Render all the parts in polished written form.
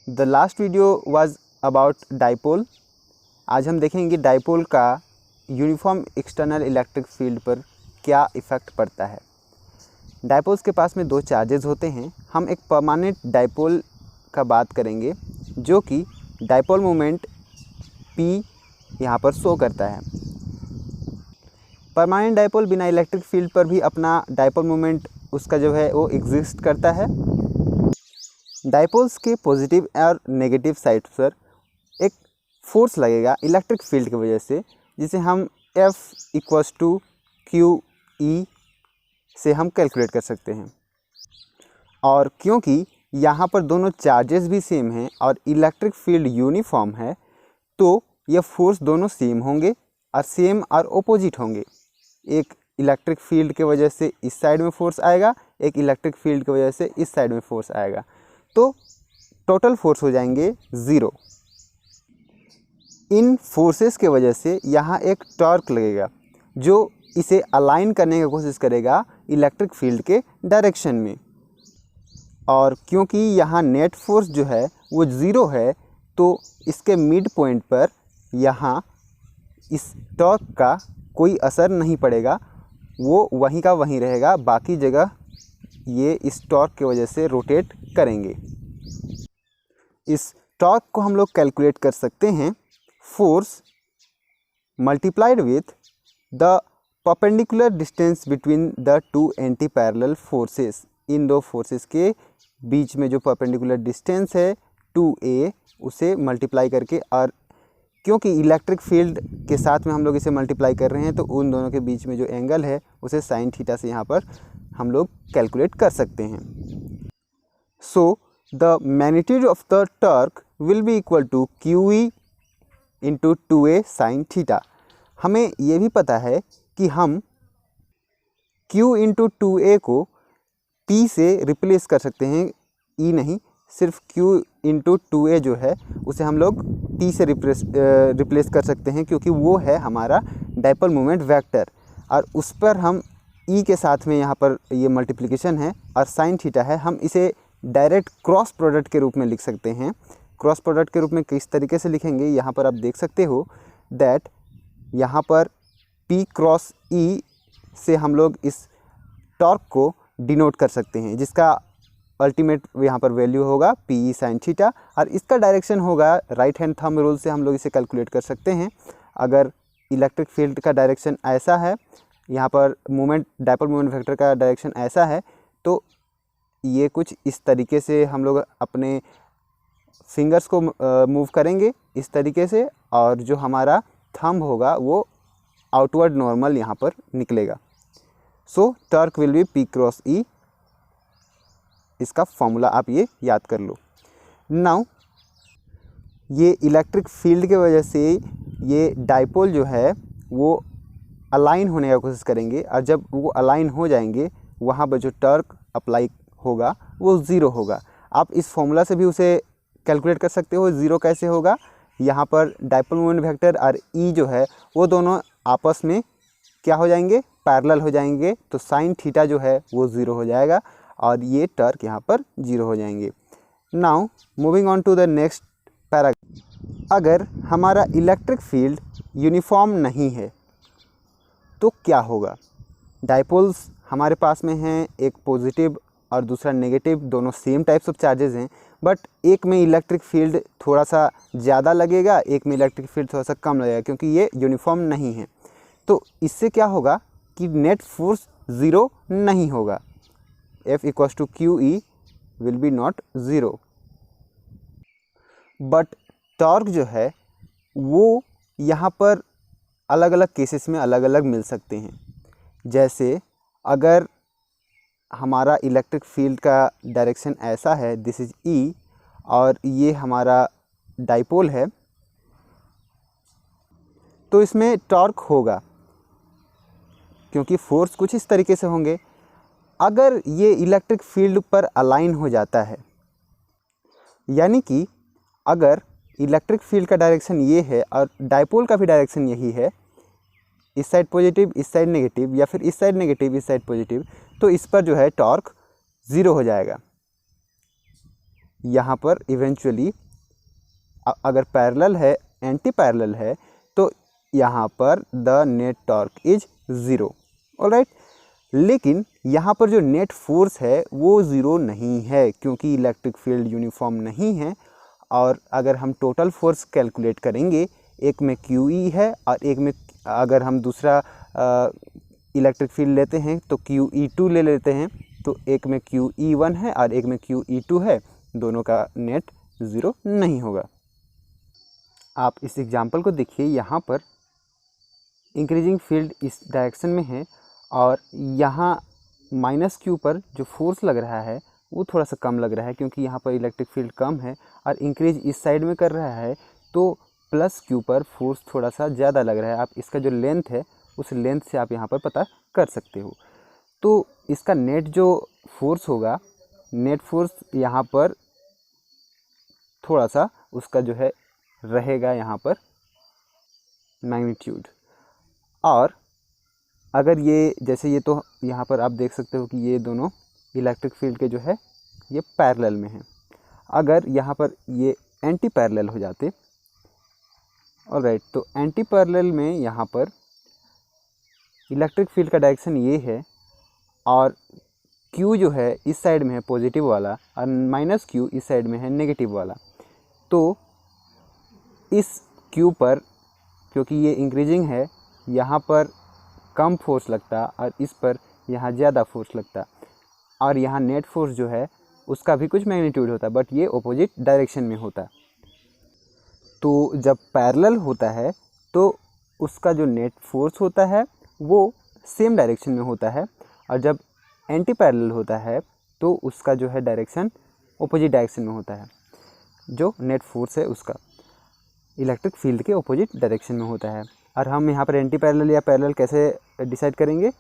The last video was about dipole. आज हम देखेंगे डाइपोल का यूनिफॉर्म एक्सटर्नल इलेक्ट्रिक फील्ड पर क्या इफ़ेक्ट पड़ता है। डाइपोल्स के पास में दो चार्जेस होते हैं। हम एक परमानेंट डाइपोल का बात करेंगे जो कि डाइपोल मोमेंट P यहाँ पर शो करता है। परमानेंट डाइपोल बिना इलेक्ट्रिक फील्ड पर भी अपना डाइपोल मोमेंट उसका जो है वो एग्जिस्ट करता है। डाइपोल्स के पॉजिटिव और नेगेटिव साइड पर एक फोर्स लगेगा इलेक्ट्रिक फील्ड की वजह से, जिसे हम F=QE से हम कैलकुलेट कर सकते हैं। और क्योंकि यहाँ पर दोनों चार्जेस भी सेम हैं और इलेक्ट्रिक फील्ड यूनिफॉर्म है, तो यह फोर्स दोनों सेम होंगे और सेम और ओपोजिट होंगे। एक इलेक्ट्रिक फील्ड के वजह से इस साइड में फोर्स आएगा, एक इलेक्ट्रिक फील्ड की वजह से इस साइड में फोर्स आएगा, तो टोटल फोर्स हो जाएंगे 0। इन फोर्सेस के वजह से यहाँ एक टॉर्क लगेगा जो इसे अलाइन करने की कोशिश करेगा इलेक्ट्रिक फील्ड के डायरेक्शन में। और क्योंकि यहाँ नेट फोर्स जो है वो 0 है, तो इसके मिड पॉइंट पर यहाँ इस टॉर्क का कोई असर नहीं पड़ेगा, वो वहीं का वहीं रहेगा। बाकी जगह ये इस टॉर्क की वजह से रोटेट करेंगे। इस टॉर्क को हम लोग कैलकुलेट कर सकते हैं force multiplied with the perpendicular distance between the two anti parallel forces. इन दो फोर्सेस के बीच में जो परपेंडिकुलर डिस्टेंस है 2a, उसे मल्टीप्लाई करके, और क्योंकि इलेक्ट्रिक फील्ड के साथ में हम लोग इसे मल्टीप्लाई कर रहे हैं, तो उन दोनों के बीच में जो एंगल है उसे साइन थीटा से यहाँ पर हम लोग कैलकुलेट कर सकते हैं। So the magnitude of the torque will be equal to QE into 2a sine theta. हमें ये भी पता है कि हम Q इंटू 2a को P से रिप्लेस कर सकते हैं, E नहीं, सिर्फ Q इंटू 2a जो है उसे हम लोग P से रिप्लेस कर सकते हैं, क्योंकि वो है हमारा डाइपोल मोमेंट वेक्टर, और उस पर हम E के साथ में यहाँ पर ये मल्टीप्लिकेशन है और साइन थीटा है। हम इसे डायरेक्ट क्रॉस प्रोडक्ट के रूप में लिख सकते हैं। क्रॉस प्रोडक्ट के रूप में किस तरीके से लिखेंगे, यहाँ पर आप देख सकते हो दैट यहाँ पर P क्रॉस E से हम लोग इस टॉर्क को डिनोट कर सकते हैं, जिसका अल्टीमेट यहाँ पर वैल्यू होगा PE साइन थीटा, और इसका डायरेक्शन होगा राइट हैंड थंब रूल से हम लोग इसे कैलकुलेट कर सकते हैं। अगर इलेक्ट्रिक फील्ड का डायरेक्शन ऐसा है, यहाँ पर मोमेंट डाइपोल मोमेंट वेक्टर का डायरेक्शन ऐसा है, तो ये कुछ इस तरीके से हम लोग अपने फिंगर्स को मूव करेंगे इस तरीके से, और जो हमारा थंब होगा वो आउटवर्ड नॉर्मल यहाँ पर निकलेगा। सो torque will B P cross E। इसका फॉर्मूला आप ये याद कर लो। नाउ ये इलेक्ट्रिक फील्ड के वजह से ये डाइपोल जो है वो अलाइन होने की कोशिश करेंगे, और जब वो अलाइन हो जाएंगे वहाँ पर जो टॉर्क अप्लाई होगा वो 0 होगा। आप इस फॉर्मूला से भी उसे कैलकुलेट कर सकते हो। 0 कैसे होगा, यहाँ पर डाइपोल मोमेंट वेक्टर और E जो है वो दोनों आपस में क्या हो जाएंगे, पैरेलल हो जाएंगे, तो साइन थीटा जो है वो 0 हो जाएगा और ये टॉर्क यहाँ पर 0 हो जाएंगे। Now moving on to the next paragraph. अगर हमारा इलेक्ट्रिक फील्ड यूनिफॉर्म नहीं है तो क्या होगा। डाइपोल्स हमारे पास में हैं, एक पॉजिटिव और दूसरा नेगेटिव, दोनों सेम टाइप्स ऑफ चार्जेस हैं, बट एक में इलेक्ट्रिक फील्ड थोड़ा सा ज़्यादा लगेगा, एक में इलेक्ट्रिक फील्ड थोड़ा सा कम लगेगा, क्योंकि ये यूनिफॉर्म नहीं है। तो इससे क्या होगा कि नेट फोर्स 0 नहीं होगा। F=QE will be not 0, but torque जो है वो यहाँ पर अलग अलग केसेस में अलग अलग मिल सकते हैं। जैसे अगर हमारा इलेक्ट्रिक फील्ड का डायरेक्शन ऐसा है, दिस इज़ E, और ये हमारा डाइपोल है, तो इसमें टॉर्क होगा क्योंकि फोर्स कुछ इस तरीके से होंगे। अगर ये इलेक्ट्रिक फील्ड पर अलाइन हो जाता है, यानी कि अगर इलेक्ट्रिक फील्ड का डायरेक्शन ये है और डाइपोल का भी डायरेक्शन यही है, इस साइड पॉजिटिव इस साइड नेगेटिव, या फिर इस साइड नेगेटिव इस साइड पॉजिटिव, तो इस पर जो है टॉर्क 0 हो जाएगा। यहाँ पर इवेंचुअली अगर पैरेलल है, एंटी पैरेलल है, तो यहाँ पर the net torque is 0। Alright, लेकिन यहाँ पर जो नेट फोर्स है वो 0 नहीं है, क्योंकि इलेक्ट्रिक फील्ड यूनिफॉर्म नहीं है। और अगर हम टोटल फोर्स कैलकुलेट करेंगे, एक में QE है और एक में अगर हम दूसरा इलेक्ट्रिक फील्ड लेते हैं तो QE2 ले लेते हैं, तो एक में QE1 है और एक में QE2 है, दोनों का नेट 0 नहीं होगा। आप इस एग्जाम्पल को देखिए, यहाँ पर इंक्रीजिंग फील्ड इस डायरेक्शन में है और यहाँ -Q पर जो फोर्स लग रहा है वो थोड़ा सा कम लग रहा है, क्योंकि यहाँ पर इलेक्ट्रिक फील्ड कम है और इंक्रीज इस साइड में कर रहा है, तो +Q पर फोर्स थोड़ा सा ज़्यादा लग रहा है। आप इसका जो लेंथ है उस लेंथ से आप यहाँ पर पता कर सकते हो। तो इसका नेट जो फोर्स होगा, नेट फोर्स यहाँ पर थोड़ा सा उसका जो है रहेगा यहाँ पर मैग्नीट्यूड। और अगर ये जैसे ये तो यहाँ पर आप देख सकते हो कि ये दोनों इलेक्ट्रिक फील्ड के जो है ये पैरेलल में हैं। अगर यहाँ पर ये एंटी पैरेलल हो जाते, ऑलराइट, तो एंटी पैरेलल में यहाँ पर इलेक्ट्रिक फील्ड का डायरेक्शन ये है और Q जो है इस साइड में है पॉजिटिव वाला और -Q इस साइड में है नेगेटिव वाला। तो इस Q पर क्योंकि ये इंक्रीजिंग है, यहाँ पर कम फोर्स लगता और इस पर यहाँ ज़्यादा फोर्स लगता, और यहाँ नेट फोर्स जो है उसका भी कुछ मैग्नीट्यूड होता, बट ये ऑपोजिट डायरेक्शन में होता। तो जब पैरेलल होता है तो उसका जो नेट फोर्स होता है वो सेम डायरेक्शन में होता है, और जब एंटी पैरेलल होता है तो उसका जो है डायरेक्शन ऑपोजिट डायरेक्शन में होता है। जो नेट फोर्स है उसका इलेक्ट्रिक फील्ड के ऑपोजिट डायरेक्शन में होता है। और हम यहाँ पर एंटी पैरेलल या पैरेलल कैसे डिसाइड करेंगे,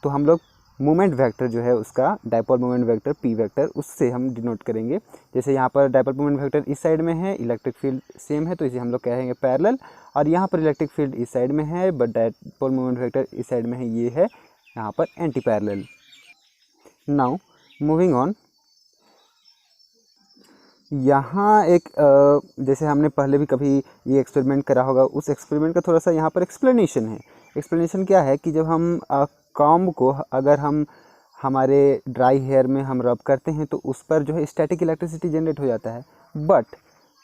तो हम लोग मोमेंट वेक्टर जो है उसका dipole moment vector P vector, उससे हम डिनोट करेंगे। जैसे यहाँ पर डायपोल मोमेंट वेक्टर इस साइड में है, इलेक्ट्रिक फील्ड सेम है, तो इसे हम लोग कहेंगे पैरेलल। और यहाँ पर इलेक्ट्रिक फील्ड इस साइड में है बट डायपोल मोमेंट वेक्टर इस साइड में है, ये है यहाँ पर anti parallel. Now moving on, यहाँ एक जैसे हमने पहले भी कभी ये एक्सपेरिमेंट करा होगा, उस एक्सपेरिमेंट का थोड़ा सा यहाँ पर एक्सप्लेनेशन है। एक्सप्लेनेशन क्या है कि जब हम कॉम्ब को अगर हम हमारे ड्राई हेयर में हम रब करते हैं तो उस पर जो है स्टैटिक इलेक्ट्रिसिटी जनरेट हो जाता है, बट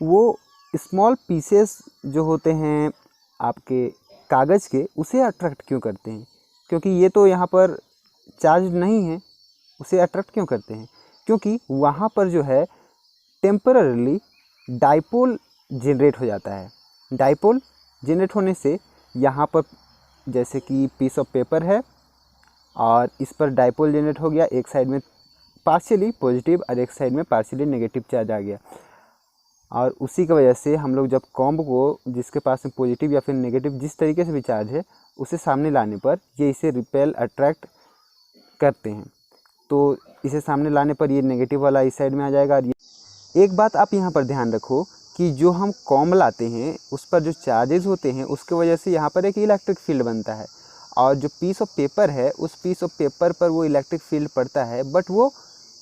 वो स्मॉल पीसेस जो होते हैं आपके कागज़ के, उसे अट्रैक्ट क्यों करते हैं? क्योंकि ये तो यहाँ पर चार्ज नहीं है, उसे अट्रैक्ट क्यों करते हैं? क्योंकि वहाँ पर जो है टेम्पररीली डाइपोल जनरेट हो जाता है। डाइपोल जनरेट होने से यहाँ पर जैसे कि पीस ऑफ पेपर है और इस पर डाइपोल जनरेट हो गया, एक साइड में पार्शियली पॉजिटिव और एक साइड में पार्शियली नेगेटिव चार्ज आ गया, और उसी की वजह से हम लोग जब कॉम्ब को जिसके पास में पॉजिटिव या फिर नेगेटिव जिस तरीके से भी चार्ज है उसे सामने लाने पर ये इसे रिपेल अट्रैक्ट करते हैं। तो इसे सामने लाने पर ये नेगेटिव वाला इस साइड में आ जाएगा। और एक बात आप यहाँ पर ध्यान रखो कि जो हम कॉम्ब लाते हैं उस पर जो चार्जेस होते हैं उसके वजह से यहाँ पर एक इलेक्ट्रिक फील्ड बनता है, और जो पीस ऑफ पेपर है उस पीस ऑफ पेपर पर वो इलेक्ट्रिक फील्ड पड़ता है, बट वो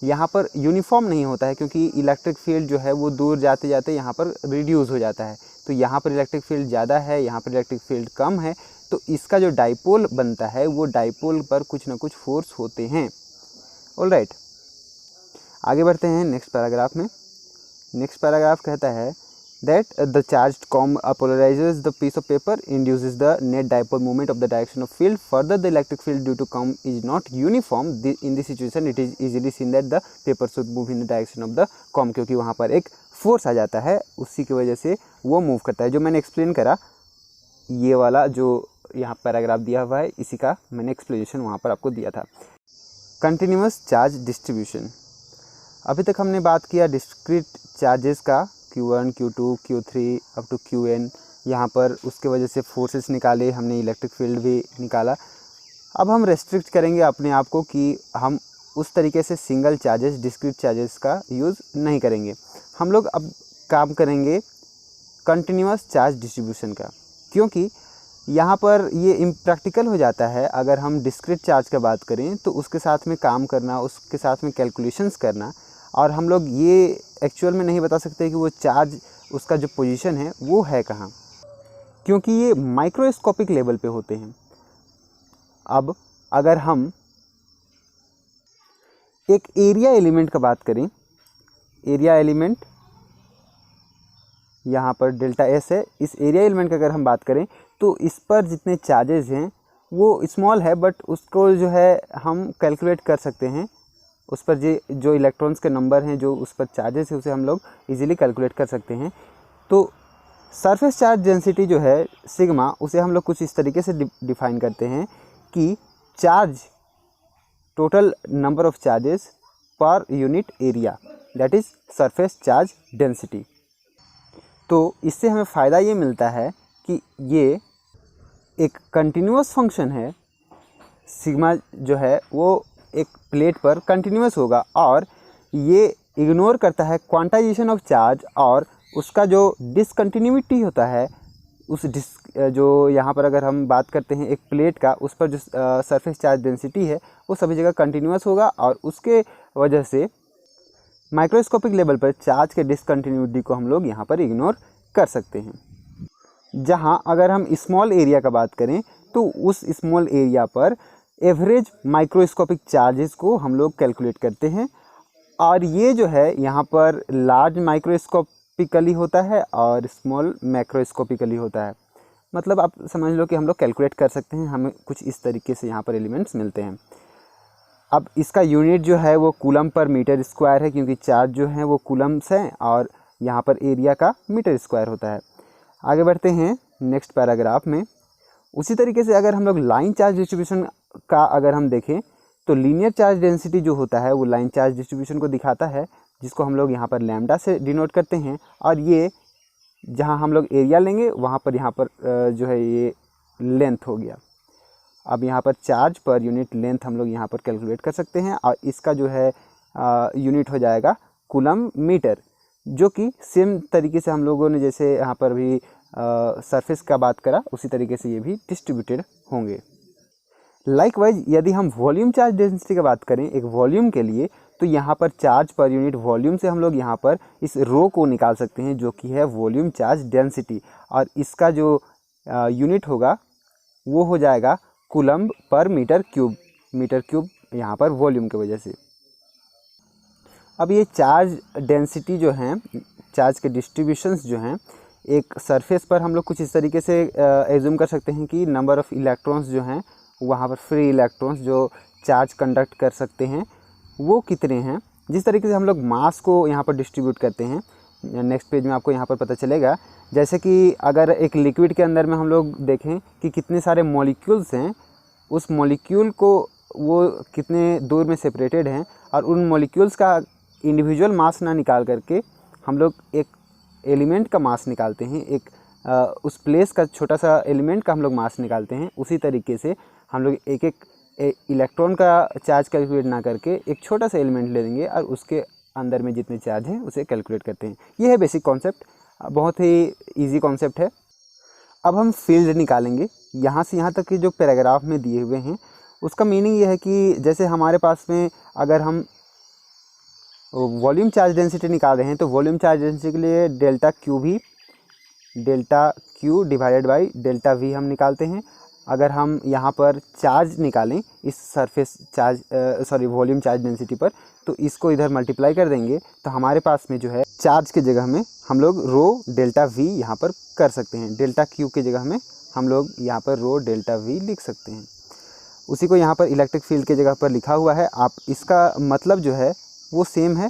यहाँ पर यूनिफॉर्म नहीं होता है, क्योंकि इलेक्ट्रिक फील्ड जो है वो दूर जाते जाते यहाँ पर रिड्यूस हो जाता है। तो यहाँ पर इलेक्ट्रिक फील्ड ज़्यादा है, यहाँ पर इलेक्ट्रिक फील्ड कम है, तो इसका जो डाइपोल बनता है वो डाइपोल पर कुछ ना कुछ फोर्स होते हैं। ऑलराइट, आगे बढ़ते हैं नेक्स्ट पैराग्राफ में। नेक्स्ट पैराग्राफ कहता है that the charged comb polarizes the piece of paper, induces the net dipole moment of the direction of field. Further, the electric field due to comb is not uniform. In this situation, it is easily seen that the paper should move in the direction of the comb, क्योंकि वहाँ पर एक force आ जाता है, उसी की वजह से वो मूव करता है। जो मैंने एक्सप्लेन करा, ये वाला जो यहाँ पैराग्राफ दिया हुआ है, इसी का मैंने एक्सप्लेनेशन वहाँ पर आपको दिया था। Continuous charge distribution. अभी तक हमने बात किया डिस्क्रीट चार्जेस का, Q1, Q2, Q3 up to Qn। यहाँ पर उसके वजह से फोर्सेस निकाले हमने, इलेक्ट्रिक फील्ड भी निकाला। अब हम रेस्ट्रिक्ट करेंगे अपने आप को कि हम उस तरीके से सिंगल चार्जेस, डिस्क्रीट चार्जेस का यूज़ नहीं करेंगे। हम लोग अब काम करेंगे कंटिन्यूस चार्ज डिस्ट्रीब्यूशन का, क्योंकि यहाँ पर ये इम्प्रैक्टिकल हो जाता है। अगर हम डिस्क्रीट चार्ज का बात करें तो उसके साथ में काम करना, उसके साथ में कैलकुलेशंस करना और हम लोग ये एक्चुअल में नहीं बता सकते कि वो चार्ज उसका जो पोजीशन है वो है कहाँ, क्योंकि ये माइक्रोस्कोपिक लेवल पे होते हैं। अब अगर हम एक एरिया एलिमेंट का बात करें, एरिया एलिमेंट यहाँ पर डेल्टा एस है, इस एरिया एलिमेंट की अगर हम बात करें तो इस पर जितने चार्जेस हैं वो स्मॉल है, बट उसको जो है हम कैलकुलेट कर सकते हैं। उस पर जो इलेक्ट्रॉन्स के नंबर हैं, जो उस पर चार्जेस है, उसे हम लोग इजीली कैलकुलेट कर सकते हैं। तो सरफेस चार्ज डेंसिटी जो है सिग्मा, उसे हम लोग कुछ इस तरीके से डिफाइन करते हैं कि charge, total number of charges per unit area, that is surface charge density. तो इससे हमें फ़ायदा ये मिलता है कि ये एक कंटिन्यूअस फंक्शन है। सिग्मा जो है वो एक प्लेट पर कंटिन्यूअस होगा और ये इग्नोर करता है क्वांटाइजेशन ऑफ चार्ज, और उसका जो डिसकंटिन्यूटी होता है, उस जो यहाँ पर अगर हम बात करते हैं एक प्लेट का, उस पर जो सरफेस चार्ज डेंसिटी है वो सभी जगह कंटिन्यूअस होगा, और उसके वजह से माइक्रोस्कोपिक लेवल पर चार्ज के डिसकंटिन्यूटी को हम लोग यहाँ पर इग्नोर कर सकते हैं। जहाँ अगर हम स्मॉल एरिया का बात करें तो उस स्मॉल एरिया पर एवरेज माइक्रोस्कोपिक चार्जेस को हम लोग कैलकुलेट करते हैं, और ये जो है यहाँ पर लार्ज माइक्रोस्कोपिकली होता है और स्मॉल मैक्रोस्कोपिकली होता है। मतलब आप समझ लो कि हम लोग कैलकुलेट कर सकते हैं, हमें कुछ इस तरीके से यहाँ पर एलिमेंट्स मिलते हैं। अब इसका यूनिट जो है वो कूलम पर मीटर स्क्वायर है, क्योंकि चार्ज जो है वो कूलम्स हैं और यहाँ पर एरिया का मीटर स्क्वायर होता है। आगे बढ़ते हैं नेक्स्ट पैराग्राफ में। उसी तरीके से अगर हम लोग लाइन चार्ज डिस्ट्रीब्यूशन का अगर हम देखें तो लीनियर चार्ज डेंसिटी जो होता है वो लाइन चार्ज डिस्ट्रीब्यूशन को दिखाता है, जिसको हम लोग यहाँ पर लैम्डा से डिनोट करते हैं, और ये जहाँ हम लोग एरिया लेंगे वहाँ पर यहाँ पर जो है ये लेंथ हो गया। अब यहाँ पर चार्ज पर यूनिट लेंथ हम लोग यहाँ पर कैलकुलेट कर सकते हैं, और इसका जो है यूनिट हो जाएगा कूलम मीटर, जो कि सेम तरीके से हम लोगों ने जैसे यहाँ पर भी सरफेस का बात करा, उसी तरीके से ये भी डिस्ट्रीब्यूटेड होंगे। लाइकवाइज यदि हम वॉल्यूम चार्ज डेंसिटी की बात करें एक वॉल्यूम के लिए, तो यहाँ पर चार्ज पर यूनिट वॉल्यूम से हम लोग यहाँ पर इस रो को निकाल सकते हैं, जो कि है वॉल्यूम चार्ज डेंसिटी, और इसका जो यूनिट होगा वो हो जाएगा कूलम्ब पर मीटर क्यूब यहाँ पर वॉल्यूम की वजह से। अब ये चार्ज डेंसिटी जो हैं, चार्ज के डिस्ट्रीब्यूशंस जो हैं, एक सरफेस पर हम लोग कुछ इस तरीके से एज्यूम कर सकते हैं कि नंबर ऑफ़ इलेक्ट्रॉन्स जो हैं वहाँ पर फ्री इलेक्ट्रॉन्स जो चार्ज कंडक्ट कर सकते हैं वो कितने हैं। जिस तरीके से हम लोग मास को यहाँ पर डिस्ट्रीब्यूट करते हैं, नेक्स्ट पेज में आपको यहाँ पर पता चलेगा। जैसे कि अगर एक लिक्विड के अंदर में हम लोग देखें कि कितने सारे मॉलिक्यूल्स हैं, उस मॉलिक्यूल को वो कितने दूर में सेपरेटेड हैं, और उन मॉलिक्यूल्स का इंडिविजुअल मास ना निकाल करके हम लोग एक एलिमेंट का मास निकालते हैं, एक उस प्लेस का छोटा सा एलिमेंट का हम लोग मास निकालते हैं। उसी तरीके से हम लोग एक एक इलेक्ट्रॉन का चार्ज कैलकुलेट ना करके एक छोटा सा एलिमेंट ले लेंगे और उसके अंदर में जितने चार्ज हैं उसे कैलकुलेट करते हैं। ये है बेसिक कॉन्सेप्ट, बहुत ही इजी कॉन्सेप्ट है। अब हम फील्ड निकालेंगे। यहाँ से यहाँ तक के जो पैराग्राफ में दिए हुए हैं उसका मीनिंग ये है कि जैसे हमारे पास में अगर हम वॉल्यूम चार्ज डेंसिटी निकाल रहे हैं तो वॉल्यूम चार्ज डेंसिटी के लिए delta Q divided by delta we हम निकालते हैं। अगर हम यहाँ पर चार्ज निकालें इस surface charge volume charge density पर, तो इसको इधर मल्टीप्लाई कर देंगे तो हमारे पास में जो है चार्ज की जगह में हम लोग रो डेल्टा वी यहाँ पर कर सकते हैं। डेल्टा क्यू की जगह में हम लोग यहाँ पर रो डेल्टा वी लिख सकते हैं। उसी को यहाँ पर इलेक्ट्रिक फील्ड की जगह पर लिखा हुआ है। आप इसका मतलब जो है वो सेम है,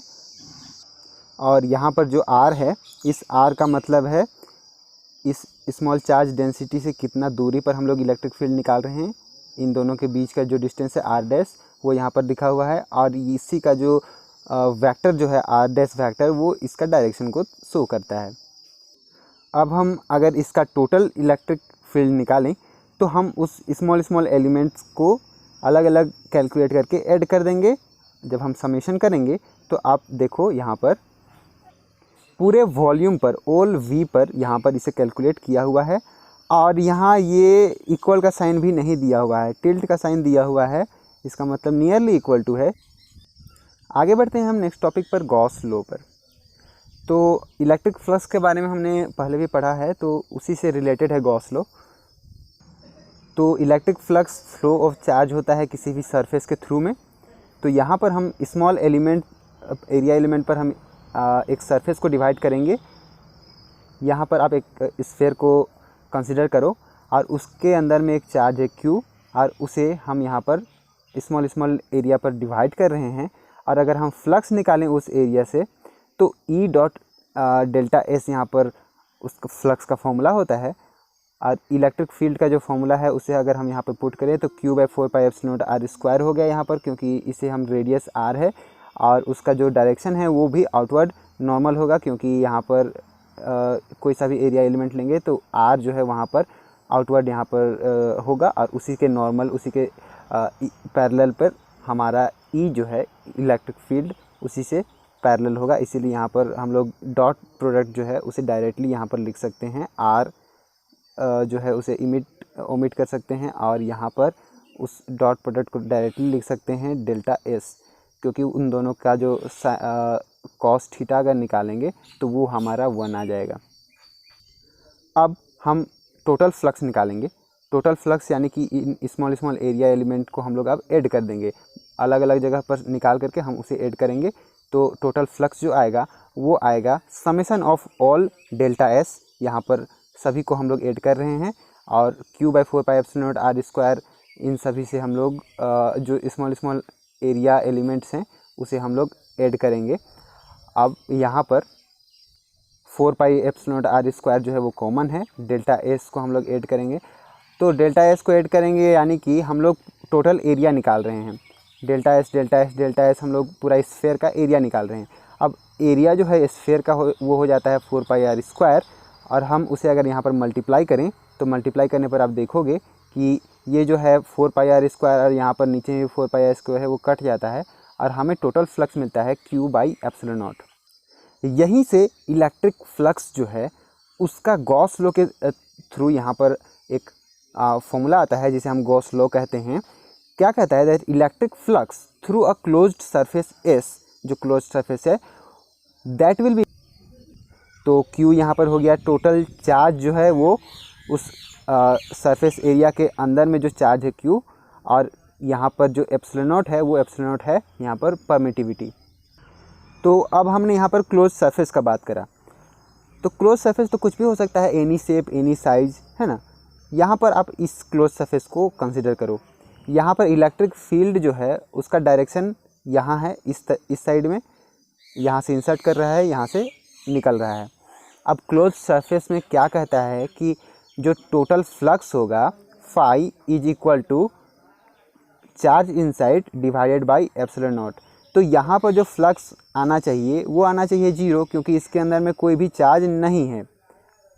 और यहाँ पर जो आर है, इस आर का मतलब है इस स्मॉल चार्ज डेंसिटी से कितना दूरी पर हम लोग इलेक्ट्रिक फील्ड निकाल रहे हैं। इन दोनों के बीच का जो डिस्टेंस है आर डैश, वो यहाँ पर लिखा हुआ है, और इसी का जो वेक्टर जो है आर डैश वेक्टर, वो इसका डायरेक्शन को शो करता है। अब हम अगर इसका टोटल इलेक्ट्रिक फील्ड निकालें तो हम उस स्मॉल एलिमेंट्स को अलग अलग कैलकुलेट करके ऐड कर देंगे। जब हम समेशन करेंगे तो आप देखो यहाँ पर पूरे वॉल्यूम पर ऑल वी पर यहाँ पर इसे कैलकुलेट किया हुआ है, और यहाँ ये इक्वल का साइन भी नहीं दिया हुआ है, टिल्ट का साइन दिया हुआ है। इसका मतलब नियरली इक्वल टू है। आगे बढ़ते हैं हम नेक्स्ट टॉपिक पर, गॉस लॉ पर। तो इलेक्ट्रिक फ्लक्स के बारे में हमने पहले भी पढ़ा है, तो उसी से रिलेटेड है गॉस लॉ। तो electric flux flow of charge होता है किसी भी सरफेस के थ्रू में। तो यहाँ पर हम स्मॉल एलिमेंट, एरिया एलिमेंट पर हम एक सरफेस को डिवाइड करेंगे। यहाँ पर आप एक स्फीयर को कंसिडर करो और उसके अंदर में एक चार्ज है Q, और उसे हम यहाँ पर स्मॉल एरिया पर डिवाइड कर रहे हैं। और अगर हम फ्लक्स निकालें उस एरिया से, तो E डॉट डेल्टा S यहाँ पर उस फ्लक्स का फॉर्मूला होता है। और इलेक्ट्रिक फील्ड का जो फॉर्मूला है उसे अगर हम यहाँ पर पुट करें तो Q/4πε0r² हो गया यहाँ पर, क्योंकि इसे हम रेडियस r है और उसका जो डायरेक्शन है वो भी आउटवर्ड नॉर्मल होगा, क्योंकि यहाँ पर कोई सा भी एरिया एलिमेंट लेंगे तो r जो है वहाँ पर आउटवर्ड यहाँ पर होगा, और उसी के नॉर्मल, उसी के पैरेलल पर हमारा E जो है इलेक्ट्रिक फील्ड उसी से पैरेलल होगा। इसीलिए यहाँ पर हम लोग डॉट प्रोडक्ट जो है उसे डायरेक्टली यहाँ पर लिख सकते हैं, r जो है उसे ओमिट कर सकते हैं, और यहाँ पर उस डॉट प्रोडक्ट को डायरेक्टली लिख सकते हैं डेल्टा S, क्योंकि उन दोनों का जो कॉस थीटा अगर निकालेंगे तो वो हमारा 1 आ जाएगा। अब हम टोटल फ्लक्स निकालेंगे। टोटल फ्लक्स यानी कि इन स्मॉल एरिया एलिमेंट को हम लोग अब ऐड कर देंगे, अलग अलग जगह पर निकाल करके हम उसे ऐड करेंगे। तो टोटल फ्लक्स जो आएगा वो आएगा summation of all delta S, यहाँ पर सभी को हम लोग ऐड कर रहे हैं, और Q/4πε0r² इन सभी से हम लोग जो स्मॉल एरिया एलिमेंट्स हैं उसे हम लोग ऐड करेंगे। अब यहाँ पर 4πε0r² जो है वो कॉमन है, डेल्टा S को हम लोग ऐड करेंगे। तो डेल्टा S को ऐड करेंगे यानी कि हम लोग टोटल एरिया निकाल रहे हैं। डेल्टा S हम लोग पूरा स्फीयर का एरिया निकाल रहे हैं। अब एरिया जो है स्फीयर का वो हो जाता है 4πr², और हम उसे अगर यहाँ पर मल्टीप्लाई करें तो मल्टीप्लाई करने पर आप देखोगे कि ये जो है 4πr² और यहाँ पर नीचे 4πr² है वो कट जाता है, और हमें टोटल फ्लक्स मिलता है Q/ε0। यहीं से इलेक्ट्रिक फ्लक्स जो है उसका गॉस लॉ के थ्रू यहाँ पर एक फॉर्मूला आता है जिसे हम गॉस लॉ कहते हैं। क्या कहता है? That electric flux through a closed surface S, जो क्लोज्ड सरफेस है, दैट विल बी, तो Q यहाँ पर हो गया टोटल चार्ज जो है वो उस सरफेस एरिया के अंदर में जो चार्ज है Q, और यहाँ पर जो ε0 है वो ε0 है यहाँ पर परमिटिविटी। तो अब हमने यहाँ पर क्लोज सरफेस का बात करा, तो क्लोज सरफेस तो कुछ भी हो सकता है, एनी शेप एनी साइज, है ना। यहाँ पर आप इस क्लोज सरफेस को कंसिडर करो। यहाँ पर इलेक्ट्रिक फील्ड जो है उसका डायरेक्शन यहाँ है, इस साइड में, यहाँ से इंसर्ट कर रहा है, यहाँ से निकल रहा है। अब क्लोज सरफेस में क्या कहता है कि जो टोटल फ्लक्स होगा phi is equal to charge inside divided by ε0। तो यहाँ पर जो फ्लक्स आना चाहिए वो आना चाहिए 0, क्योंकि इसके अंदर में कोई भी चार्ज नहीं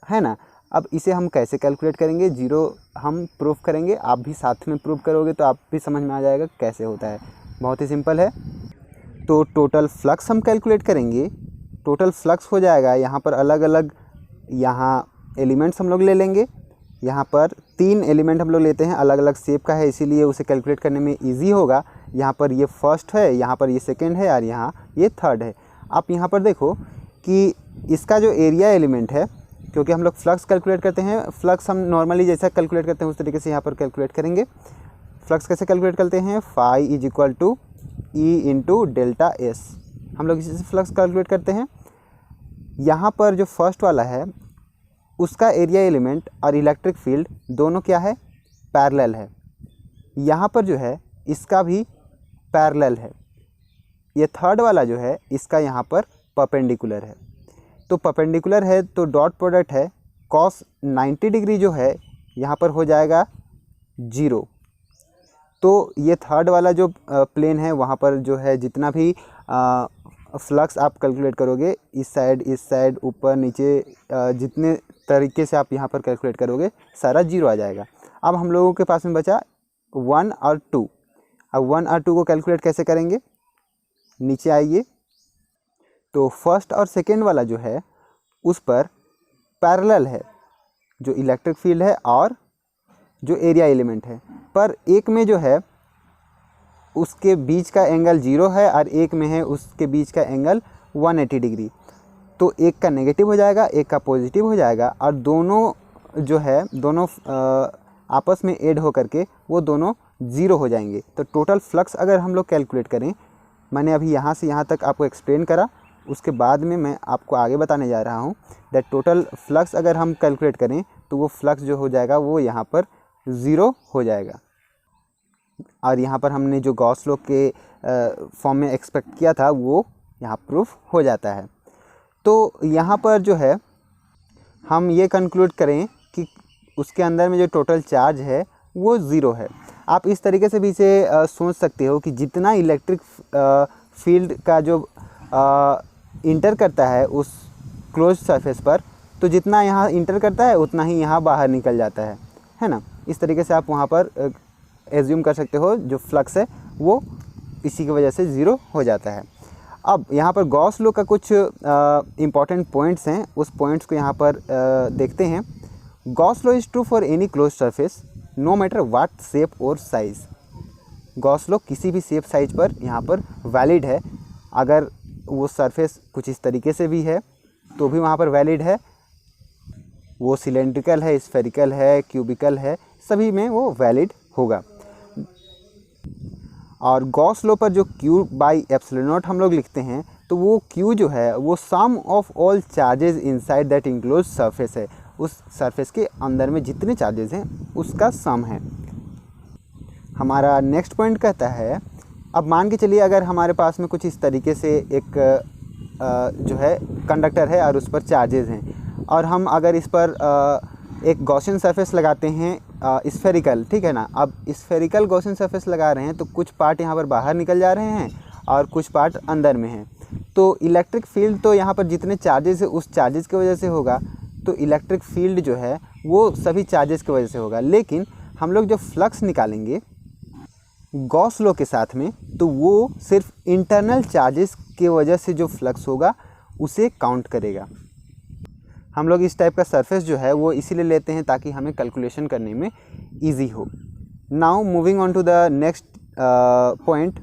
है ना। अब इसे हम कैसे कैलकुलेट करेंगे? 0 हम प्रूफ करेंगे, आप भी साथ में प्रूफ करोगे तो आप भी समझ में आ जाएगा कैसे होता है। बहुत ही सिंपल है। तो टोटल फ्लक्स हम कैलकुलेट करेंगे। टोटल फ्लक्स हो जाएगा, यहाँ पर अलग अलग यहाँ एलिमेंट्स हम लोग ले लेंगे। यहाँ पर 3 एलिमेंट हम लोग लेते हैं, अलग अलग शेप का है, इसीलिए उसे कैलकुलेट करने में इजी होगा। यहाँ पर ये फर्स्ट है, यहाँ पर ये सेकंड है, और यहाँ ये थर्ड है। आप यहाँ पर देखो कि इसका जो एरिया एलिमेंट है, क्योंकि हम लोग फ्लक्स कैलकुलेट करते हैं, फ्लक्स हम नॉर्मली जैसा कैलकुलेट करते हैं उस तरीके से यहाँ पर कैलकुलेट करेंगे। फ्लक्स कैसे कैलकुलेट करते हैं? Phi is equal to E into delta S, हम लोग इसी से फ्लक्स कैलकुलेट करते हैं। यहाँ पर जो फर्स्ट वाला है उसका एरिया एलिमेंट और इलेक्ट्रिक फील्ड दोनों क्या है? पैरेलल है। यहाँ पर जो है इसका भी पैरेलल है। ये थर्ड वाला जो है इसका यहाँ पर परपेंडिकुलर है। तो परपेंडिकुलर है तो डॉट प्रोडक्ट है, cos 90 डिग्री जो है यहाँ पर हो जाएगा 0। तो ये थर्ड वाला जो प्लेन है वहाँ पर जो है जितना भी फ्लक्स आप कैलकुलेट करोगे, इस साइड, ऊपर नीचे, जितने तरीके से आप यहाँ पर कैलकुलेट करोगे सारा 0 आ जाएगा। अब हम लोगों के पास में बचा 1 और 2। अब 1 और 2 को कैलकुलेट कैसे करेंगे? नीचे आइए। तो फर्स्ट और सेकेंड वाला जो है उस पर पैरेलल है जो इलेक्ट्रिक फील्ड है और जो एरिया एलिमेंट है, पर एक में जो है उसके बीच का एंगल 0 है और एक में है उसके बीच का एंगल 180 डिग्री। तो एक का नेगेटिव हो जाएगा, एक का पॉजिटिव हो जाएगा, और दोनों जो है दोनों आपस में ऐड हो करके वो दोनों 0 हो जाएंगे। तो टोटल फ्लक्स अगर हम लोग कैलकुलेट करें, मैंने अभी यहाँ से यहाँ तक आपको एक्सप्लेन करा, उसके बाद में मैं आपको आगे बताने जा रहा हूँ दैट टोटल फ्लक्स अगर हम कैलकुलेट करें तो वो फ्लक्स जो हो जाएगा वो यहाँ पर 0 हो जाएगा। और यहाँ पर हमने जो गॉस लॉ के फॉर्म में एक्सपेक्ट किया था वो यहाँ प्रूफ हो जाता है। तो यहाँ पर जो है हम ये कंक्लूड करें कि उसके अंदर में जो टोटल चार्ज है वो 0 है। आप इस तरीके से भी इसे सोच सकते हो कि जितना इलेक्ट्रिक फील्ड का जो इंटर करता है उस क्लोज सरफेस पर, तो जितना यहाँ इंटर करता है उतना ही यहाँ बाहर निकल जाता है ना। इस तरीके से आप वहाँ पर एज्यूम कर सकते हो जो फ्लक्स है वो इसी की वजह से 0 हो जाता है। अब यहाँ पर गॉस लॉ का कुछ इम्पॉर्टेंट पॉइंट्स हैं, उस पॉइंट्स को यहाँ पर देखते हैं। Gauss law is true for any close surface no matter what shape और साइज़। गॉस लॉ किसी भी शेप साइज पर यहाँ पर वैलिड है। अगर वो सरफेस कुछ इस तरीके से भी है तो भी वहाँ पर वैलिड है, वो सिलेंड्रिकल है, स्फेरिकल है, क्यूबिकल है, सभी में वो वैलिड होगा। और गॉस लॉ पर जो Q बाई एप्सिलॉन नॉट हम लोग लिखते हैं तो वो Q जो है वो sum of all charges inside that enclose surface है। उस सरफेस के अंदर में जितने चार्जेस हैं उसका सम है। हमारा नेक्स्ट पॉइंट कहता है, अब मान के चलिए अगर हमारे पास में कुछ इस तरीके से एक जो है कंडक्टर है और उस पर चार्जेस हैं, और हम अगर इस पर एक गॉसियन सरफेस लगाते हैं स्फेरिकल, ठीक है ना। अब स्फेरिकल गॉसियन सरफेस लगा रहे हैं तो कुछ पार्ट यहाँ पर बाहर निकल जा रहे हैं और कुछ पार्ट अंदर में हैं। तो इलेक्ट्रिक फील्ड तो यहाँ पर जितने चार्जेस है उस चार्जेस की वजह से होगा, तो इलेक्ट्रिक फील्ड जो है वो सभी चार्जेस की वजह से होगा। लेकिन हम लोग जो फ्लक्स निकालेंगे गॉस लॉ के साथ में, तो वो सिर्फ इंटरनल चार्जेस की वजह से जो फ्लक्स होगा उसे काउंट करेगा। हम लोग इस टाइप का सरफेस जो है वो इसीलिए लेते हैं ताकि हमें कैलकुलेशन करने में इजी हो। Now moving on to the next point.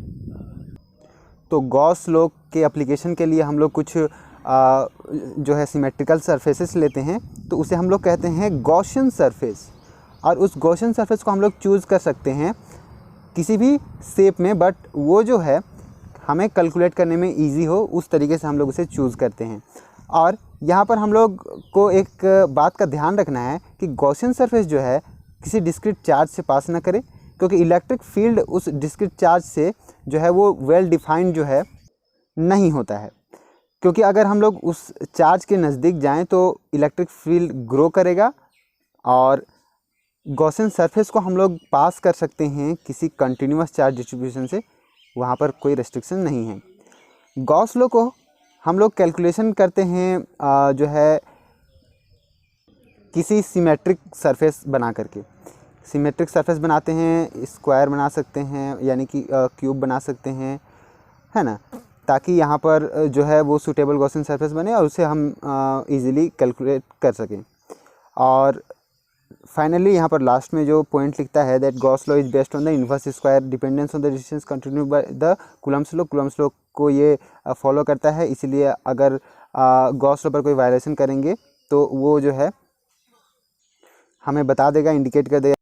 तो गॉस लॉ के एप्लीकेशन के लिए हम लोग कुछ जो है सिमेट्रिकल सरफेसेस लेते हैं, तो उसे हम लोग कहते हैं गॉसियन सरफेस। और उस गॉसियन सरफेस को हम लोग चूज़ कर सकते हैं किसी भी शेप में, बट वो जो है हमें कैलकुलेट करने में इजी हो उस तरीके से हम लोग उसे चूज़ करते हैं। और यहाँ पर हम लोग को एक बात का ध्यान रखना है कि गॉसियन सरफेस जो है किसी डिस्क्रीट चार्ज से पास ना करे, क्योंकि इलेक्ट्रिक फील्ड उस डिस्क्रीट चार्ज से जो है वो वेल डिफाइंड जो है नहीं होता है। क्योंकि अगर हम लोग उस चार्ज के नज़दीक जाएं तो इलेक्ट्रिक फील्ड ग्रो करेगा, और गॉसियन सरफेस को हम लोग पास कर सकते हैं किसी कंटिन्यूअस चार्ज डिस्ट्रीब्यूशन से, वहाँ पर कोई रेस्ट्रिक्शन नहीं है। गॉस लॉ को हम लोग कैलकुलेशन करते हैं जो है किसी सिमेट्रिक सरफेस बना करके। सिमेट्रिक सरफेस बनाते हैं, स्क्वायर बना सकते हैं यानी कि क्यूब बना सकते हैं, है ना, ताकि यहाँ पर जो है वो सूटेबल गॉसियन सरफेस बने और उसे हम इजीली कैलकुलेट कर सकें। और फाइनली यहाँ पर लास्ट में जो पॉइंट लिखता है that Gauss law is based on the inverse square dependence on the resistance continued by the Coulomb's law. Coulomb's law को ये फॉलो करता है, इसीलिए अगर गॉस लॉ पर कोई वायलेशन करेंगे तो वो जो है हमें बता देगा, इंडिकेट कर देगा